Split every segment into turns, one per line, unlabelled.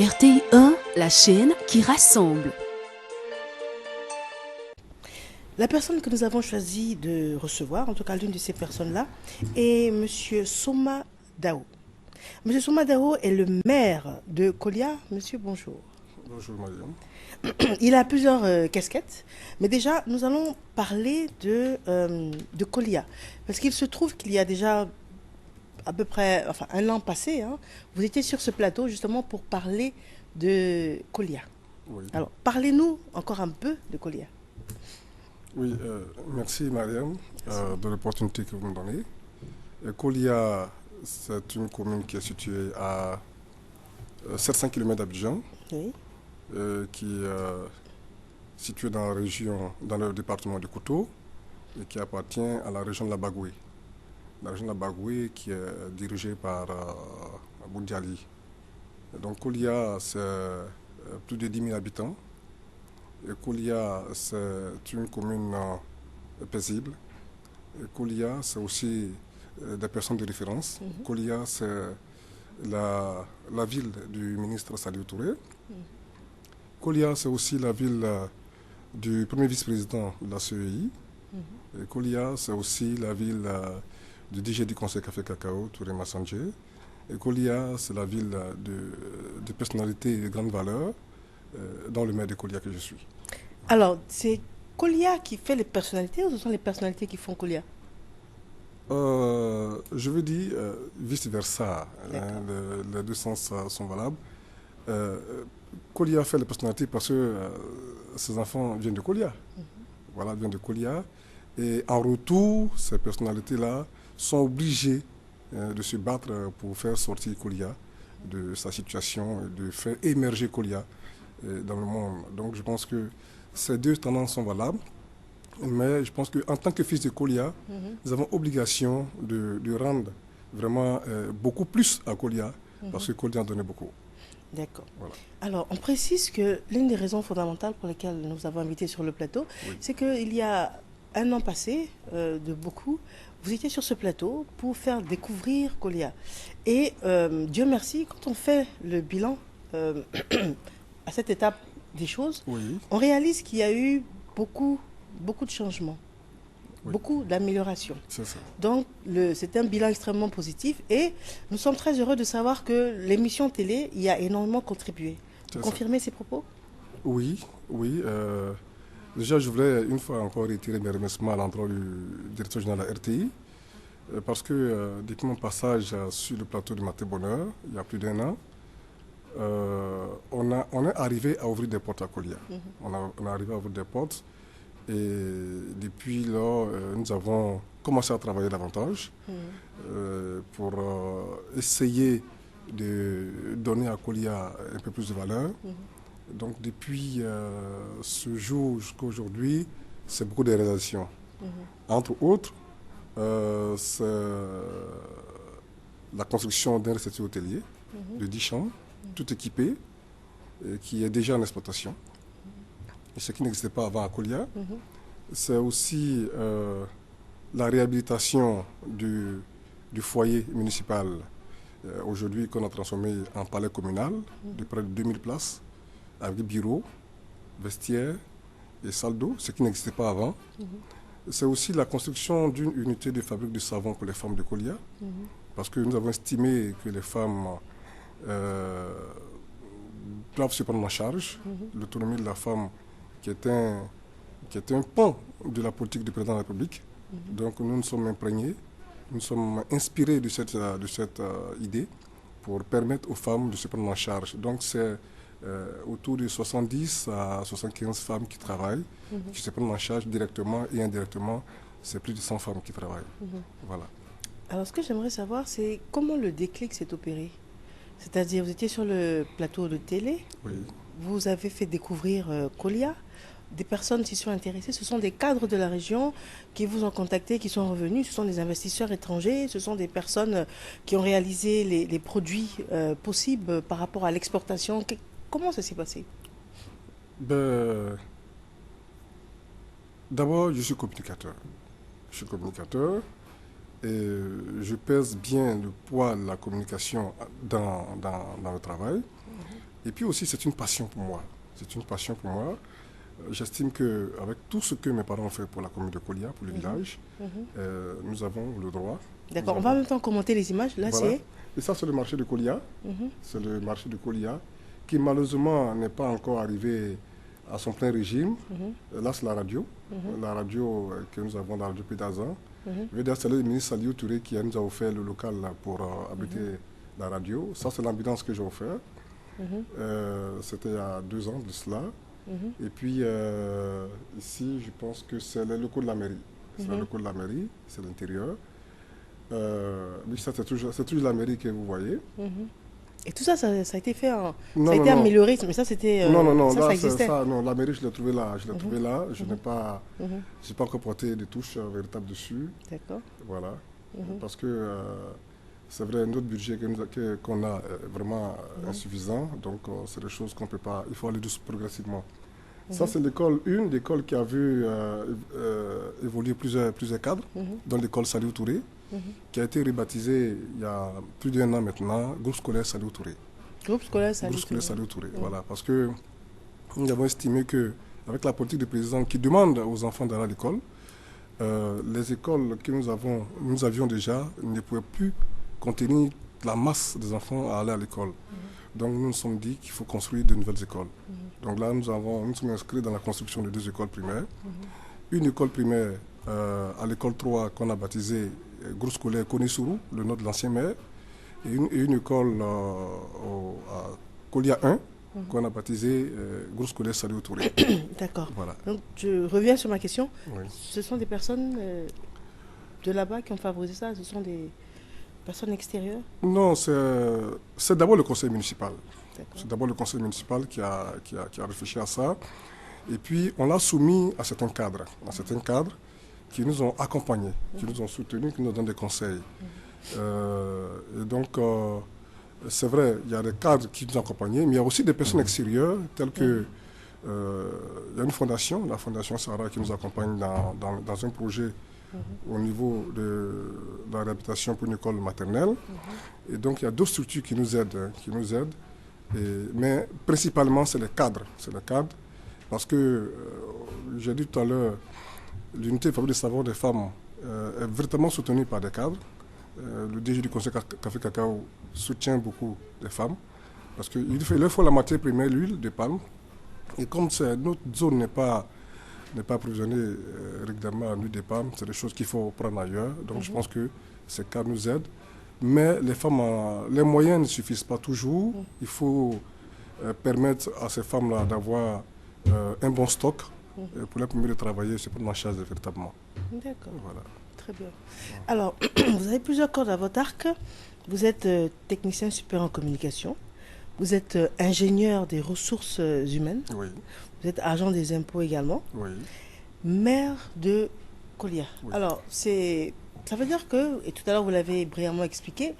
RTI 1, la chaîne qui rassemble.
La personne que nous avons choisi de recevoir, en tout cas l'une de ces personnes-là, est M. Soma Dao. M. Soma Dao est le maire de Kolia. Monsieur, bonjour.
Bonjour, madame.
Il a plusieurs casquettes, mais déjà, nous allons parler de Kolia. Parce qu'il se trouve qu'il y a déjà à peu près un an passé, vous étiez sur ce plateau justement pour parler de Kolia.
Oui.
Alors, parlez-nous encore un peu de Kolia.
Oui, merci Mariam de l'opportunité que vous me donnez. Kolia, c'est une commune qui est située à 700 km d'Abidjan,
Oui.
qui est située dans la région, dans le département de Kouto, et qui appartient à la région de la Bagoué. La région de la Bagoué qui est dirigée par Boudjali. Donc Kolia, c'est plus de 10 000 habitants. Et Kolia, c'est une commune paisible. Et Kolia, c'est aussi des personnes de référence. Kolia, c'est la ville du ministre Saliou Touré. Kolia, c'est aussi la ville du premier vice-président de la CEI. Et Kolia, c'est aussi la ville du DG du Conseil Café Cacao, Touré Massanjé. Et Kolia, c'est la ville de personnalités de grande valeur, dans le maire de Kolia que je suis.
Alors, c'est Kolia qui fait les personnalités ou ce sont les personnalités qui font Kolia?
Je veux dire vice-versa. Les deux sens sont valables. Kolia fait les personnalités parce que ses enfants viennent de Kolia. Voilà, viennent de Kolia. Et en retour, ces personnalités-là sont obligées de se battre pour faire sortir Kolia de sa situation, de faire émerger Kolia dans le monde. Donc je pense que ces deux tendances sont valables. Mais je pense qu'en tant que fils de Kolia, nous avons obligation de rendre vraiment beaucoup plus à Kolia, parce que Kolia en donnait beaucoup.
D'accord.
Voilà.
Alors, on précise que l'une des raisons fondamentales pour lesquelles nous vous avons invité sur le plateau, c'est qu'il y a un an passé, de beaucoup, vous étiez sur ce plateau pour faire découvrir Kolia. Et Dieu merci, quand on fait le bilan à cette étape des choses, on réalise qu'il y a eu beaucoup de changements, beaucoup d'améliorations.
C'est ça.
Donc, c'est un bilan extrêmement positif et nous sommes très heureux de savoir que l'émission télé y a énormément contribué. Vous confirmez ces propos?
Oui, oui. Déjà, je voulais une fois encore retirer mes remerciements à l'endroit du directeur général de la RTI, parce que depuis mon passage sur le plateau du Matin Bonheur, il y a plus d'un an, on est arrivé à ouvrir des portes à Kolia. On est arrivé à ouvrir des portes. Et depuis là, nous avons commencé à travailler davantage pour essayer de donner à Kolia un peu plus de valeur. Donc depuis ce jour jusqu'à aujourd'hui, c'est beaucoup de réalisations. Entre autres, c'est la construction d'un récepteur hôtelier de 10 chambres, tout équipé, qui est déjà en exploitation. Ce qui n'existait pas avant à Kolia. C'est aussi la réhabilitation du foyer municipal, aujourd'hui qu'on a transformé en palais communal, de près de 2000 places, avec bureaux, vestiaires et salles d'eau, ce qui n'existait pas avant. C'est aussi la construction d'une unité de fabrique de savon pour les femmes de Kolia, parce que nous avons estimé que les femmes doivent se prendre en charge, l'autonomie de la femme qui est un pan de la politique du président de la République. Donc nous nous sommes imprégnés, nous sommes inspirés de cette idée pour permettre aux femmes de se prendre en charge. Donc c'est autour de 70 à 75 femmes qui travaillent, qui se prennent en charge directement et indirectement. C'est plus de 100 femmes qui travaillent. Voilà.
Alors ce que j'aimerais savoir, c'est comment le déclic s'est opéré. C'est-à-dire, vous étiez sur le plateau de télé, vous avez fait découvrir Kolia, des personnes s'y sont intéressées, ce sont des cadres de la région qui vous ont contacté, qui sont revenus, ce sont des investisseurs étrangers, ce sont des personnes qui ont réalisé les produits possibles par rapport à l'exportation. Comment ça s'est passé?
D'abord, je suis communicateur. Et je pèse bien le poids de la communication dans le travail. Et puis aussi, c'est une passion pour moi. C'est une passion pour moi. J'estime qu'avec tout ce que mes parents ont fait pour la commune de Kolia, pour le village, nous avons le droit.
D'accord, on va en même temps commenter les images. Là,
Voilà.
c'est...
Et ça, c'est le marché de Kolia. C'est le marché de Kolia qui, malheureusement, n'est pas encore arrivé à son plein régime. Là, c'est la radio. La radio que nous avons, la radio Pédazan. Je veux dire, c'est le ministre Saliou Touré qui nous a offert le local là, pour abriter la radio. Ça, c'est l'ambulance que j'ai offert. C'était il y a 2 ans de cela. Et puis, ici, je pense que c'est les locaux de la mairie. C'est les locaux de la mairie, c'est l'intérieur. Oui, ça, c'est toujours la mairie que vous voyez.
Et tout ça, ça a été fait,
Non,
ça a
non,
été
non.
amélioré, mais ça, c'était...
Non,
ça,
là,
ça existait.
non, la mairie, je l'ai trouvé là. Je l'ai trouvé là. Je n'ai pas, j'ai pas encore porté des touches véritables dessus.
D'accord.
Voilà. Parce que c'est vrai, notre budget qu'on a est vraiment insuffisant. Donc, c'est des choses qu'on ne peut pas. Il faut aller progressivement. Ça, c'est l'école 1, l'école qui a vu évoluer plusieurs cadres, dont l'école Saliou Touré, qui a été rebaptisée il y a plus d'1 an maintenant, Groupe scolaire Saliou Touré.
Groupe scolaire
Saliou Touré. Voilà, parce que nous avons estimé qu'avec la politique du président qui demande aux enfants d'aller à l'école, les écoles que nous avions déjà ne pouvaient plus contenir la masse des enfants à aller à l'école. Donc nous nous sommes dit qu'il faut construire de nouvelles écoles. Donc là, nous sommes inscrits dans la construction de 2 écoles primaires. Une école primaire à l'école 3 qu'on a baptisée Groupe scolaire Konisuru, le nom de l'ancien maire, et une école à Kolia 1 qu'on a baptisée Groupe scolaire Saliou Touré.
D'accord.
Voilà.
Donc je reviens sur ma question.
Oui.
Ce sont des personnes de là-bas qui ont favorisé ça? Ce sont des personnes extérieures?
Non, c'est d'abord le conseil municipal.
D'accord.
C'est d'abord le conseil municipal qui a réfléchi à ça. Et puis, on l'a soumis à certains cadres qui nous ont accompagnés, qui nous ont soutenus, qui nous donnent des conseils. Et donc, c'est vrai, il y a des cadres qui nous ont accompagnés, mais il y a aussi des personnes extérieures, telles que... il y a une fondation, la fondation Sarah, qui nous accompagne dans un projet au niveau de la réhabilitation pour une école maternelle. Et donc, il y a 2 structures qui nous aident. Mais principalement, c'est les cadres. Parce que, j'ai dit tout à l'heure, l'unité fabrique des savoirs des femmes est véritablement soutenue par des cadres. Le DG du Conseil Café Cacao soutient beaucoup les femmes. Parce qu'il leur faut la matière première, l'huile de palme. Et comme notre zone n'est pas approvisionnée régulièrement à l'huile de palme, c'est des choses qu'il faut prendre ailleurs. Donc je pense que ces cadres nous aident. Mais les femmes, les moyens ne suffisent pas toujours. Il faut permettre à ces femmes-là d'avoir un bon stock pour leur permettre de travailler sur ma chaise véritablement.
D'accord.
Voilà.
Très bien. Alors, vous avez plusieurs cordes à votre arc. Vous êtes technicien supérieur en communication. Vous êtes ingénieur des ressources humaines.
Oui.
Vous êtes agent des impôts également.
Oui.
Maire de Kolia.
Oui.
Alors, ça veut dire que, et tout à l'heure vous l'avez brillamment expliqué,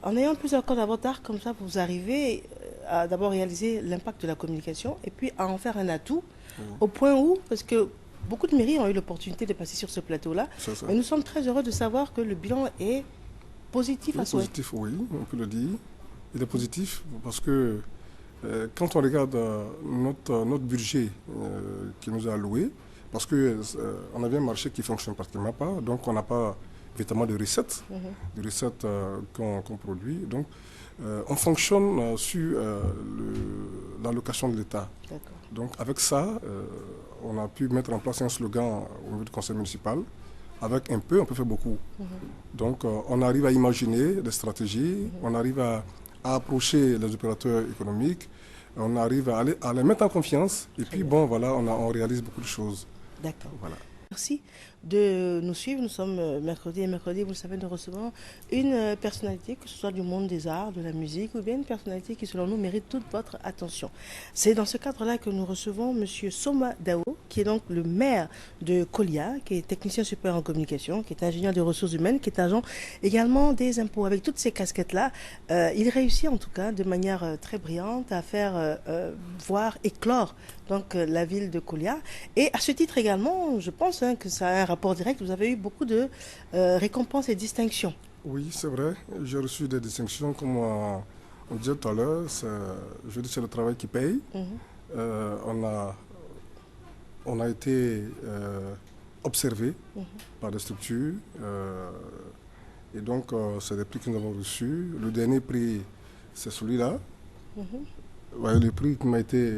en ayant plusieurs cordes à votre arc, comme ça, vous arrivez à d'abord réaliser l'impact de la communication et puis à en faire un atout au point où, parce que beaucoup de mairies ont eu l'opportunité de passer sur ce plateau-là, mais nous sommes très heureux de savoir que le bilan est positif à souhait.
Positif, oui, on peut le dire. Il est positif parce que quand on regarde notre budget qui nous est alloué, parce qu'on avait un marché qui ne fonctionne pratiquement pas, donc on n'a pas véritablement de recettes, qu'on produit. Donc on fonctionne sur l'allocation de l'État. Donc avec ça, on a pu mettre en place un slogan au niveau du conseil municipal. Avec un peu, on peut faire beaucoup. Donc on arrive à imaginer des stratégies, on arrive à approcher les opérateurs économiques, on arrive à les mettre en confiance. Et puis bon, voilà, on réalise beaucoup de choses.
D'accord.
Voilà.
Merci de nous suivre. Nous sommes mercredi et mercredi, vous le savez, nous recevons une personnalité, que ce soit du monde des arts, de la musique, ou bien une personnalité qui, selon nous, mérite toute votre attention. C'est dans ce cadre-là que nous recevons M. Soma Dao, qui est donc le maire de Kolia, qui est technicien supérieur en communication, qui est ingénieur des ressources humaines, qui est agent également des impôts. Avec toutes ces casquettes-là, il réussit en tout cas de manière très brillante à faire voir éclore donc la ville de Kolia. Et à ce titre également, je pense que ça a un rapport direct. Vous avez eu beaucoup de récompenses et distinctions.
Oui, c'est vrai. J'ai reçu des distinctions comme On disait tout à l'heure, je dis c'est le travail qui paye. On a été observé par des structures. Et donc, c'est des prix que nous avons reçus. Le dernier prix, c'est celui-là. Ouais, le prix qui m'a été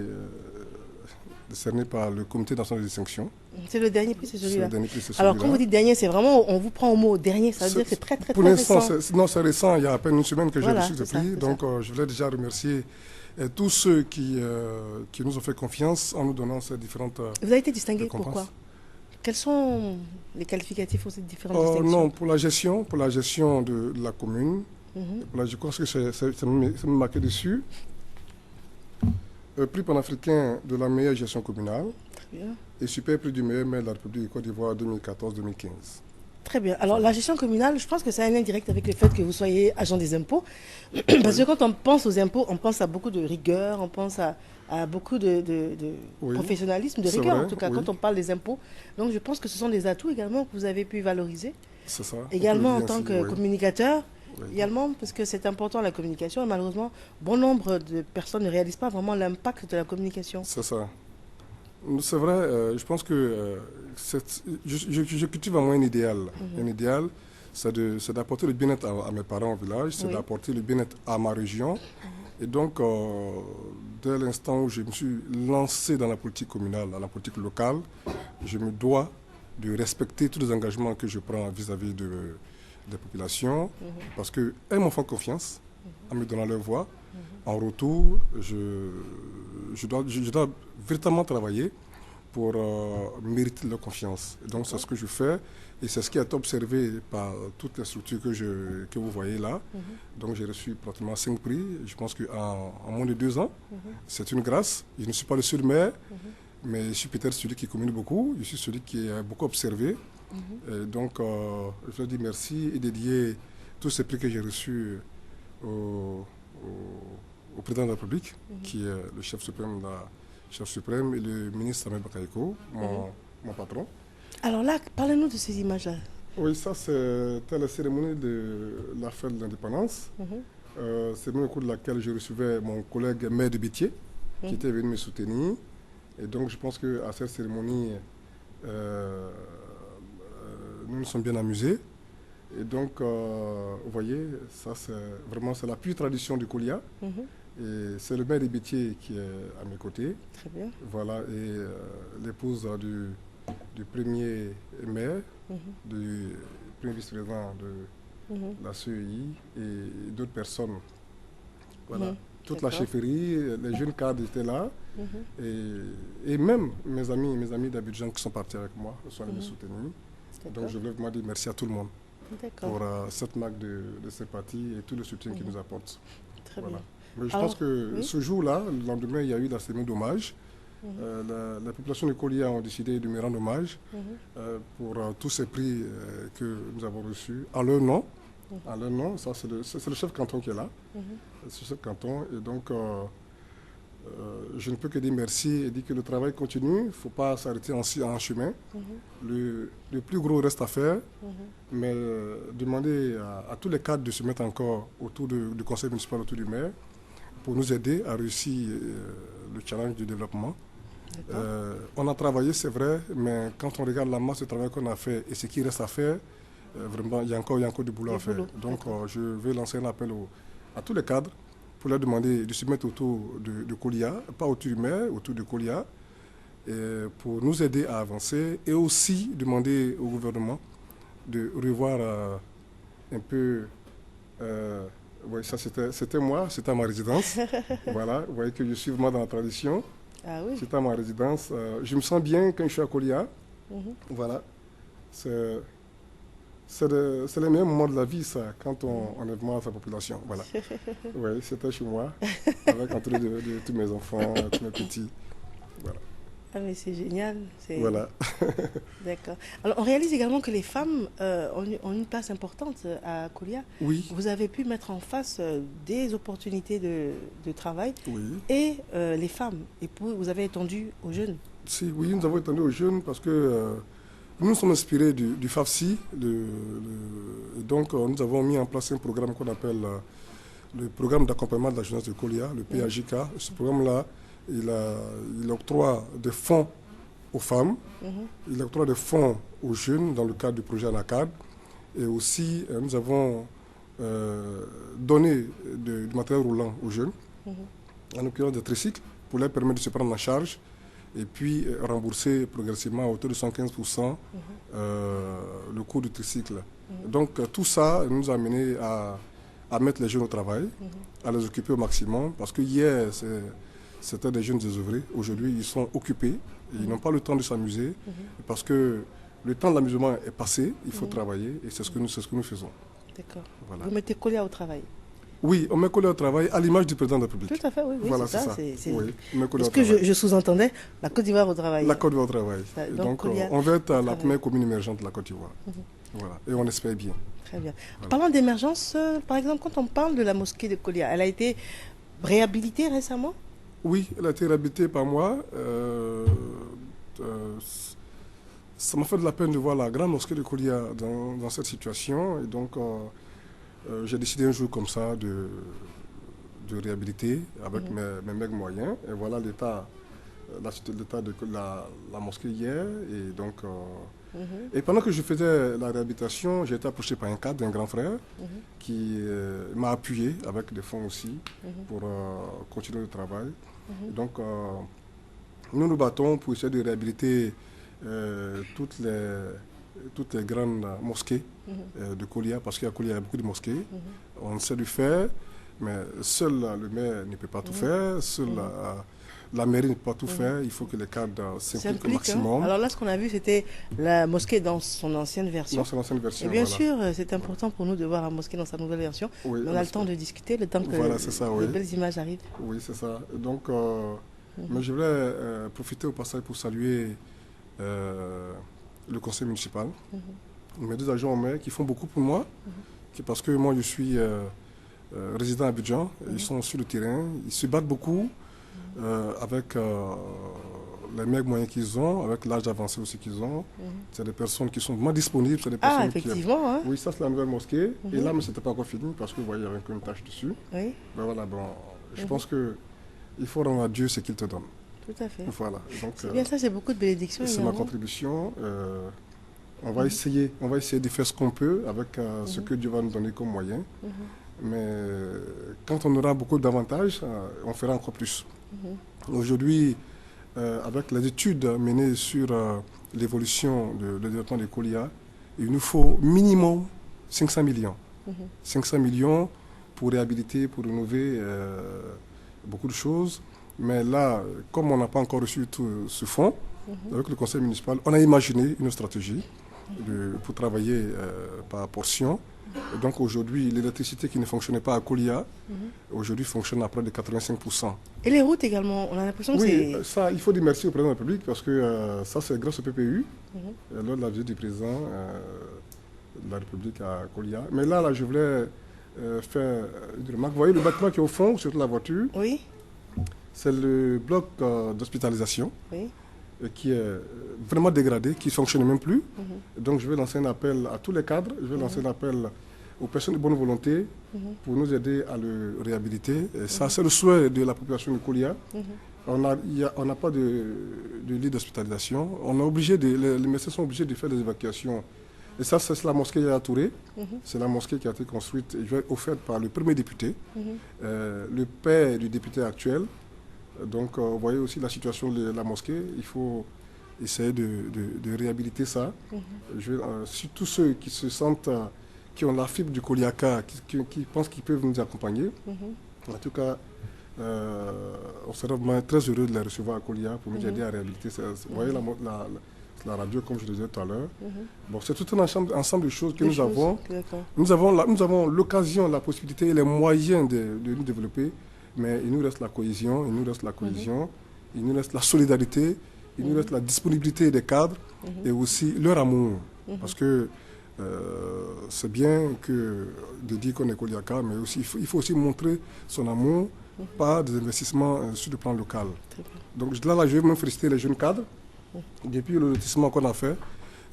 décerné par le Comité national de distinction.
C'est le dernier prix, c'est celui-là.
Le dernier prix, c'est
Alors,
celui-là.
quand vous dites dernier, c'est vraiment, on vous prend au mot dernier, ça veut dire que c'est très, très,
pour
très
l'instant,
récent.
non, c'est récent. Il y a à peine une semaine que j'ai
Voilà,
reçu ce
c'est ça,
prix.
c'est
Donc,
ça.
je voulais déjà remercier tous ceux qui nous ont fait confiance en nous donnant ces différentes
Vous avez été distingué,
récompenses.
pourquoi? Quels sont les qualificatifs pour ces différentes
Oh,
distinctions?
non, pour la gestion de la commune. Pour je pense que c'est marqué dessus. Prix panafricain de la meilleure gestion communale
Très bien.
et super prix du meilleur maire de la République de Côte d'Ivoire 2014-2015.
Très bien. Alors, la gestion communale, je pense que ça a un lien direct avec le fait que vous soyez agent des impôts. Parce que quand on pense aux impôts, on pense à beaucoup de rigueur, on pense à beaucoup de
Oui,
professionnalisme, de
c'est
rigueur
vrai,
en tout cas,
oui.
quand on parle des impôts. Donc, je pense que ce sont des atouts également que vous avez pu valoriser.
C'est ça. on
Également
peut
en
le
tant
dire
que
ainsi, oui.
communicateur,
Oui.
également parce que c'est important la communication et malheureusement, bon nombre de personnes ne réalisent pas vraiment l'impact de la communication.
C'est ça. C'est vrai, je pense que je cultive à moi un idéal. Un idéal, c'est d'apporter le bien-être à mes parents au village, c'est
Oui.
d'apporter le bien-être à ma région. Et donc, dès l'instant où je me suis lancé dans la politique communale, dans la politique locale, je me dois de respecter tous les engagements que je prends vis-à-vis des populations, parce qu'elles m'en font confiance en me donnant leur voix. En retour, je dois véritablement travailler pour mériter leur confiance. Et donc, c'est ce que je fais et c'est ce qui a été observé par toutes les structures que vous voyez là. Donc, j'ai reçu pratiquement 5 prix. Je pense qu'en moins de 2 ans, c'est une grâce. Je ne suis pas le seul maire, mais je suis peut-être celui qui communique beaucoup. Je suis celui qui est beaucoup observé. Et donc, je leur dis merci et dédier tous ces prix que j'ai reçus au président de la République, qui est le chef suprême, et le ministre Ahmed Bakayoko, mon patron.
Alors là, parlez-nous de ces images-là.
Oui, ça c'était la cérémonie de la fête de l'indépendance, cérémonie au cours de laquelle je recevais mon collègue maire de Bétier, qui était venu me soutenir. Et donc je pense qu'à cette cérémonie, nous nous sommes bien amusés. Et donc, vous voyez, ça c'est vraiment la pure tradition du Kolia. Et c'est le maire des Bétiers qui est à mes côtés.
Très bien.
Voilà, et l'épouse du premier maire, du premier vice-président de la CEI et d'autres personnes. Voilà. Toute la chefferie, les jeunes cadres étaient là. Et même mes amis d'Abidjan qui sont partis avec moi sont allés me soutenir. Donc je voulais vraiment dire merci à tout le monde pour cette marque de sympathie et tout le soutien qu'ils nous apportent.
Très
voilà.
bien.
Mais je pense que ce jour-là, le lendemain, il y a eu la cérémonie d'hommage. La population de Kolia ont décidé de me rendre hommage pour tous ces prix que nous avons reçus à leur nom. À leur nom, ça c'est le chef canton qui est là. C'est le chef canton. Et donc, je ne peux que dire merci et dire que le travail continue. Il ne faut pas s'arrêter en chemin. Le plus gros reste à faire. Mais demander à tous les cadres de se mettre encore autour du conseil municipal, autour du maire, pour nous aider à réussir le challenge du développement. On a travaillé, c'est vrai, mais quand on regarde la masse de travail qu'on a fait et ce qui reste à faire, vraiment, il y a encore du boulot à faire. Donc, je vais lancer un appel à tous les cadres pour leur demander de se mettre autour de Kolia, pas autour du maire, autour de Kolia, pour nous aider à avancer et aussi demander au gouvernement de revoir un peu... oui, ça c'était moi, c'était à ma résidence. Voilà, vous voyez que je suis vraiment dans la tradition.
Ah oui.
C'était à ma résidence. Je me sens bien quand je suis à Kolia. Voilà. C'est les meilleurs moments de la vie, ça, quand on est vraiment à sa population. Voilà. Oui, c'était chez moi, avec entouré de tous mes enfants, tous mes petits. Voilà.
Ah mais c'est génial.
Voilà.
D'accord. Alors on réalise également que les femmes ont une place importante à Kolia.
Oui.
Vous avez pu mettre en face des opportunités de travail
et
les femmes. Et vous avez étendu aux jeunes.
Oui, nous avons étendu aux jeunes parce que nous nous sommes inspirés du FAFSI. Donc nous avons mis en place un programme qu'on appelle le programme d'accompagnement de la jeunesse de Kolia, le PAJK. Ce programme-là, il octroie des fonds aux femmes, il octroie des fonds aux jeunes dans le cadre du projet ANACAD. Et aussi, nous avons donné du matériel roulant aux jeunes, en l'occurrence des tricycles, pour leur permettre de se prendre en charge et puis rembourser progressivement à hauteur de 115% le coût du tricycle. Donc tout ça nous a amené à mettre les jeunes au travail, à les occuper au maximum, parce que hier c'était des jeunes désœuvrés, aujourd'hui ils sont occupés, et ils n'ont pas le temps de s'amuser, parce que le temps de l'amusement est passé, il faut travailler, et c'est ce que nous faisons.
D'accord.
Voilà.
Vous mettez Kolia au travail?
Oui, on met Kolia au travail à l'image du président de la République.
Tout à fait, oui,
Voilà,
c'est ça.
Oui, on met Kolia
Parce
au
que
travail.
je sous-entendais la Côte d'Ivoire au travail.
La Côte d'Ivoire au travail.
Ça,
donc
Kolia
on veut être la
travail.
première commune émergente de la Côte d'Ivoire. Voilà. Et on espère bien.
Très bien.
Voilà.
Parlant d'émergence, par exemple, quand on parle de la mosquée de Kolia, elle a été réhabilitée récemment?
Oui, elle a été réhabilitée par moi. Ça m'a fait de la peine de voir la grande mosquée de Kolia dans cette situation. Et donc, j'ai décidé un jour comme ça de réhabiliter avec mes maigres moyens. Et voilà l'état de la mosquée hier. Et donc, et pendant que je faisais la réhabilitation, j'ai été approché par un cadre d'un grand frère qui m'a appuyé avec des fonds aussi pour continuer le travail. Et donc, nous nous battons pour essayer de réhabiliter toutes les grandes mosquées de Kolia, parce qu'à Kolia, il y a beaucoup de mosquées. On sait le faire, mais seul le maire ne peut pas tout faire, seul la mairie ne peut pas tout faire. Il faut que les cadres s'impliquent au maximum.
Alors là, ce qu'on a vu, c'était la mosquée dans son ancienne version.
Dans son ancienne version,
et bien
voilà.
sûr, c'est important pour nous de voir la mosquée dans sa nouvelle version.
Oui,
on a le temps de discuter, le temps que
voilà, c'est ça, oui.
de belles images arrivent.
Oui, c'est ça. Donc, mais je voulais profiter au passage pour saluer le conseil municipal, mes deux agents au maire qui font beaucoup pour moi, parce que moi je suis résident à Abidjan, ils sont sur le terrain, ils se battent beaucoup avec les maigres moyens qu'ils ont, avec l'âge avancé aussi qu'ils ont. C'est des personnes qui sont vraiment disponibles, c'est des personnes
effectivement, hein.
Oui, ça c'est la nouvelle mosquée, et là mais c'était pas encore fini parce que vous voyez il y avait une tache dessus.
Oui.
Ben voilà, bon, je pense que il faut rendre à Dieu ce qu'il te donne.
Tout à fait.
Voilà. Donc,
c'est bien ça, c'est beaucoup de bénédictions.
C'est ma contribution. On va essayer de faire ce qu'on peut avec ce que Dieu va nous donner comme moyen. Mais quand on aura beaucoup d'avantages, on fera encore plus. Aujourd'hui, avec les études menées sur l'évolution du développement des Kolia, il nous faut minimum 500 millions. 500 millions pour réhabiliter, pour rénover beaucoup de choses. Mais là, comme on n'a pas encore reçu tout ce fonds, avec le conseil municipal, on a imaginé une stratégie pour travailler par portion. Et donc aujourd'hui, l'électricité qui ne fonctionnait pas à Kolia, aujourd'hui fonctionne à près de 85%.
Et les routes également, on a l'impression que
oui, ça, il faut dire merci au président de la République parce que ça, c'est grâce au PPU, lors de la visite du président de la République à Kolia. Mais là je voulais faire une remarque. Vous voyez le bâtiment qui est au fond, sur la voiture?
Oui.
C'est le bloc d'hospitalisation qui est vraiment dégradé, qui ne fonctionne même plus. Donc je vais lancer un appel à tous les cadres, je vais lancer un appel aux personnes de bonne volonté pour nous aider à le réhabiliter. Et ça, c'est le souhait de la population de Kolia. On n'a pas de lit d'hospitalisation. Les médecins sont obligés de faire des évacuations. Et ça, c'est la mosquée à Touré. C'est la mosquée qui a été construite et offerte par le premier député, le père du député actuel. Donc, vous voyez aussi la situation de la mosquée. Il faut essayer de réhabiliter ça. Si tous ceux qui se sentent, qui ont la fibre du Koliaka, qui pensent qu'ils peuvent nous accompagner, en tout cas, on sera vraiment très heureux de les recevoir à Kolia pour nous aider à réhabiliter. Vous voyez la radio, comme je le disais tout à l'heure. Bon, c'est tout un ensemble de choses que nous avons. Nous avons l'occasion, la possibilité et les moyens de nous développer. Mais il nous reste la cohésion, il nous reste la solidarité, il nous reste la disponibilité des cadres et aussi leur amour. Parce que c'est bien de dire qu'on est Koliaka, mais aussi, il faut aussi montrer son amour par des investissements sur le plan local. Donc là, je vais même féliciter les jeunes cadres. Depuis le lotissement qu'on a fait,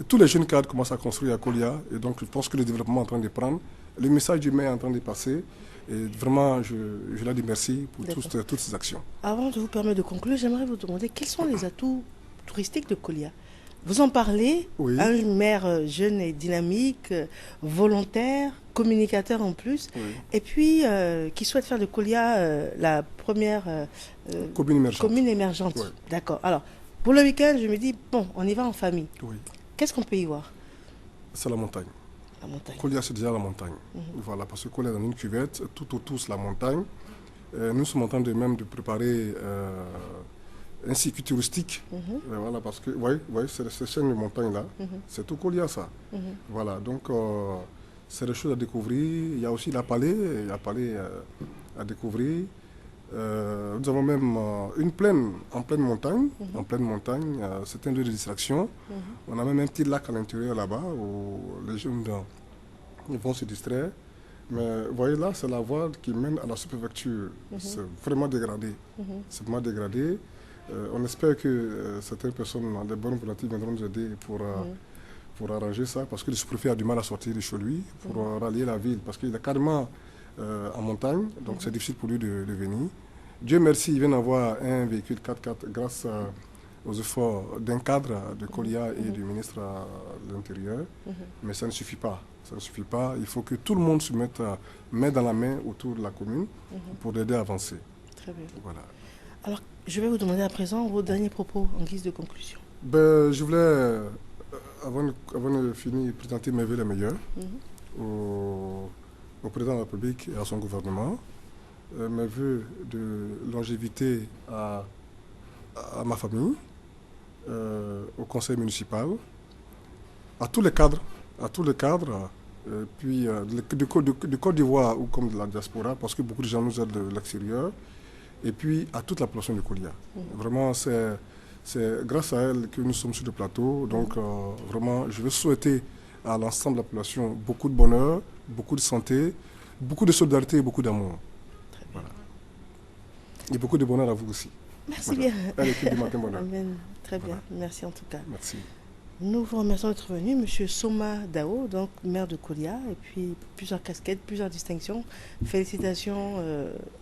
tous les jeunes cadres commencent à construire à Kolia. Et donc je pense que le développement est en train de prendre. le message du maire est en train de passer. Et vraiment, je leur dis merci pour toutes ces actions.
Avant de vous permettre de conclure, j'aimerais vous demander quels sont les atouts touristiques de Kolia. Vous en parlez,
Oui.
Un maire jeune et dynamique, volontaire, communicateur en plus,
Oui.
et puis qui souhaite faire de Kolia la première commune émergente.
Oui.
D'accord. Alors, pour le week-end, je me dis, bon, on y va en famille.
Oui.
Qu'est-ce qu'on peut y voir?
C'est la montagne.
La montagne.
Kolia, c'est déjà la montagne. Voilà, parce que Kolia est dans une cuvette, tout autour, c'est la montagne. Nous sommes en train de préparer un circuit touristique. Voilà, parce que, c'est cette chaîne de montagne là, c'est tout Kolia ça. Voilà, donc c'est des choses à découvrir. Il y a aussi la palais, à découvrir. Nous avons même une plaine en pleine montagne. C'est un lieu de distraction. On a même un petit lac à l'intérieur là-bas où les jeunes vont se distraire. Mais vous voyez là, c'est la voie qui mène à la sous-préfecture. C'est vraiment dégradé. C'est vraiment dégradé. On espère que certaines personnes, des bonnes volontés, viendront nous aider pour arranger ça, parce que le sous-préfet a du mal à sortir de chez lui pour rallier la ville, parce qu'il est carrément en montagne, donc c'est difficile pour lui de venir. Dieu merci, il vient d'avoir un véhicule 4x4 grâce aux efforts d'un cadre de Kolia et du ministre de l'Intérieur, mais ça ne suffit pas. Ça ne suffit pas. Il faut que tout le monde se mette main dans la main autour de la commune pour l'aider à avancer.
Très bien.
Voilà.
Alors, je vais vous demander à présent vos derniers propos en guise de conclusion.
Je voulais, avant de finir, présenter mes vœux les meilleurs au président de la République et à son gouvernement. Mes vœux de longévité à ma famille, au conseil municipal, à tous les cadres, puis de Côte d'Ivoire ou comme de la diaspora, parce que beaucoup de gens nous aident de l'extérieur, et puis à toute la population de Kolia. Vraiment, c'est grâce à elle que nous sommes sur le plateau. Donc, vraiment, je veux souhaiter à l'ensemble de la population beaucoup de bonheur, beaucoup de santé, beaucoup de solidarité et beaucoup d'amour. Voilà. Et beaucoup de bonheur à vous aussi.
Merci bien.
À l'équipe du Matin Bonheur.
Amen. Très bien.
Voilà.
Merci en tout cas.
Merci.
Nous vous remercions d'être venu, Monsieur Soma Dao, donc maire de Kolia, et puis plusieurs casquettes, plusieurs distinctions. Félicitations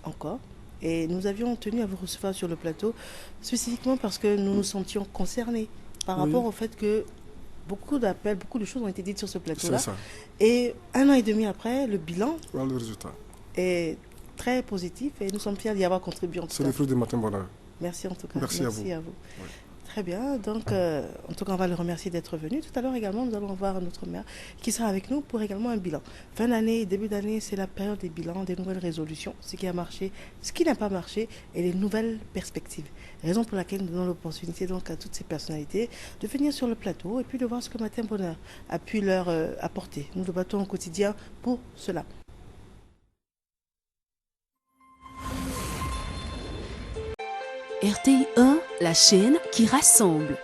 encore. Et nous avions tenu à vous recevoir sur le plateau, spécifiquement parce que nous nous sentions concernés par rapport au fait que beaucoup d'appels, beaucoup de choses ont été dites sur ce plateau-là.
C'est ça.
Et 1 an et demi après, le bilan
Voilà le résultat.
est très positif et nous sommes fiers d'y avoir contribué en tout
C'est
cas.
le fruit du Matin Bonheur.
Merci en tout cas.
Merci à vous.
Oui. Très bien. Donc, en tout cas, on va le remercier d'être venu. Tout à l'heure également, nous allons voir notre maire qui sera avec nous pour également un bilan. Fin d'année, début d'année, c'est la période des bilans, des nouvelles résolutions, ce qui a marché, ce qui n'a pas marché et les nouvelles perspectives. Raison pour laquelle nous donnons l'opportunité donc à toutes ces personnalités de venir sur le plateau et puis de voir ce que Matin Bonheur a pu leur apporter. Nous nous battons au quotidien pour cela.
RTI 1, la chaîne qui rassemble.